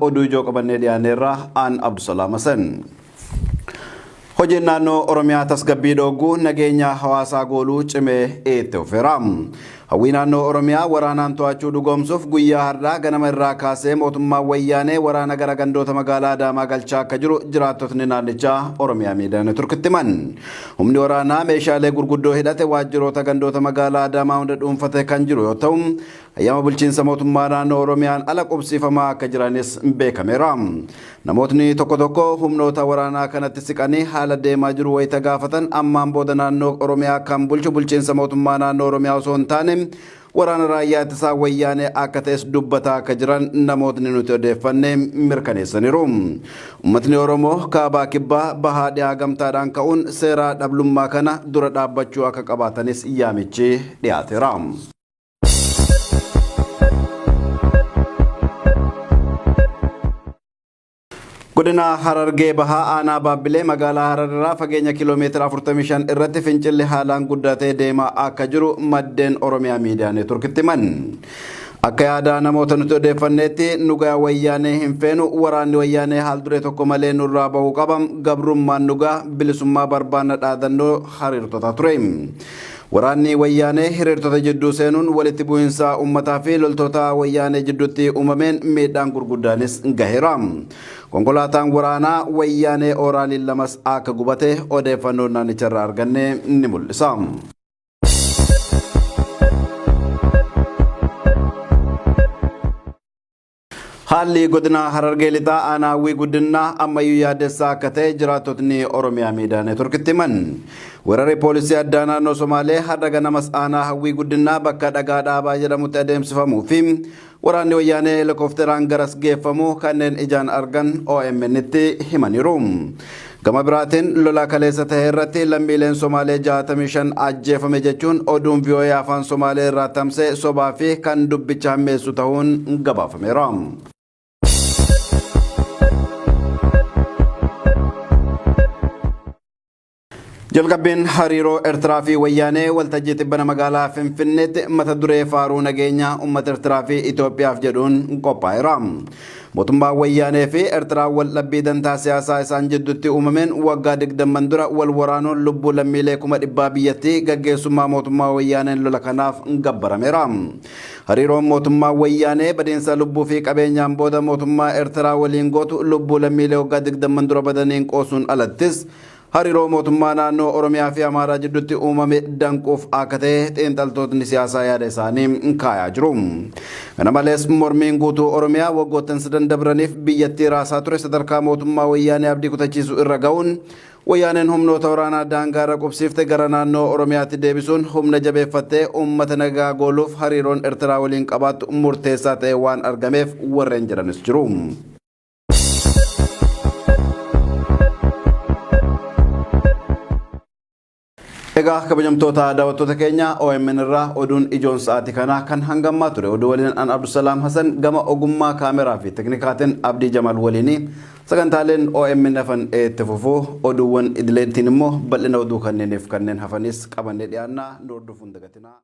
oduu ijoo qabannee dhiyaaneerra aan Abdusalaam Hasan. Hojiin naannoo Oromiyaa tasgabbii dhoowwuu nageenya hawaasaa gooluu cimee itti fufeera. Hawwii naannoo Oromiyaa waraanaan to'achuu dhugoomsuuf guyyaa har'aa ganama irraa kaasee mootummaan wayyaanee waraana gara gandoota magaalaa Adaamaa galchaa akka jiru jiraattotni naannichaa Oromiyaa miidiyaan turkitti himan. Humni waraanaa meeshaalee gurguddoo hidhate waajjiroota gandoota magaalaa Adaamaa hunda dhuunfatee kan jiru yoo ta'u, ayyaama bulchiinsa mootummaa naannoo Oromiyaan ala qubsiifamaa akka jiranis beekameera. Namootni tokko tokko humnoota waraanaa kanatti siqanii haala deemaa jiru wayita gaafatan ammaan booda naannoo Oromiyaa kan bulchu bulchiinsa mootummaa naannoo Oromiyaa osoo hin taane waraana raayyaa ittisaa wayyaanee akka ta'es dubbataa akka jiran namootni nuti odeeffanne mirkaneessaniiru. Uummatni Oromoo kaabaa kibbaa bahaa dhiyaa gamtaadhaan ka'uun seera dhablummaa kana dura dhaabbachuu akka qabaatanis yaamichi dhiyaateera. Godina Harargee bahaa aanaa Baabbilee magaalaa Hararraa fageenya kiiloomeetira 45 irratti fincilli haalaan guddatee deemaa akka jiru maddeen Oromiyaa miidiyaan turkitti himan. Akka yaada namoota nuti odeeffanneetti nugaa wayyaanee hin feenu waraanni wayyaanee haal duree tokko malee nurraa bahuu qaba gabrummaan nugaa bilisummaa barbaanna dhaadannoo hiriirtota ture. Waraanni wayyaanee hiriirtota jidduu seenuun walitti bu'insa uummataa fi loltoota wayyaanee jidduutti uumameen miidhaan gurguddaanis gaheera. Konkolaataan waraanaa wayyaanee Ooraaliin lamas akka gubate odeeffannoo naannicharraa arganne ni mul'isa. Haalli godina Harargee lixaa aanaa Hawwii guddinaa ammayyuu yaaddessaa akka ta'e jiraattotni Oromiyaa miidiyaan turkitti himan. Weerarri poolisii addaa naannoo Somaalee har'a ganamas aanaa Hawwii guddinaa bakka dhagaa dhaabaa jedhamutti adeemsifamuu fi waraanni wayyaanee helikoophteraan garas geeffamuu kanneen ijaan argan OMN'tti himaniiru. Gama biraatiin lola kaleessa ta'e irratti lammiileen Somaalee 65 ajjeefame jechuun oduun VOA afaan Somaalee irraa tamsa'e sobaa fi kan dubbicha hammeessu ta'uun gabaafameera. Jalqabbiin hariiroo Eertiraa fi wayyaanee waltajjii tibbana magaalaa Finfinneetti mata duree faaruu nageenya uummata Eertiraa fi Itoophiyaaf jedhuun qophaa'eera. Mootummaan wayyaanee fi Eertiraa wal dhabbii dantaa siyaasaa isaan jidduutti uumameen waggaa 20 dura wal waraanuun lubbuu lammiilee 100,000 biyyattii gaggeessummaa mootummaa wayyaaneen lola kanaaf gabbarameera. Hariiroon mootummaa wayyaanee badiinsa lubbuu fi qabeenyaan booda mootummaa Eertiraa waliin gootu lubbuu lammiilee waggaa 20 dura badaniin qoosuun alattis hariiroo mootummaa naannoo Oromiyaa fi Amaaraa jidduutti uumame danquuf akka ta'e xiinxaltootni siyaasaa yaada isaanii kaayaa jiru. Kana malees mormiin guutuu Oromiyaa waggoottan 9 dabraniif biyyattii raasaa ture sadarkaa mootummaa wayyaanee abdii kutachiisu irra ga'uun wayyaaneen humnoota waraanaa daangaarra qubsiifte gara naannoo Oromiyaatti deebisuun humna jabeeffattee uummata nagaa gooluuf hariiroon Eertiraa waliin qabaattu murteessaa ta'e waan argameef warreen jiranis jiru. Egaa kabajamtoota daawwattoota keenya OMN irraa oduun ijoon sa'aatii kanaa kan hangammaa ture. Oduu waliin an Abdusalaam Hasan gama ogummaa kaameraa fi teknikaatiin Abdii Jamal waliin sagantaaleen OMN hafan itti fufuu oduuwwan idileetiin immoo bal'ina oduu kanneeniif kanneen hafanis qabannee dhiyaannaa nu hordofuun dagatinaa.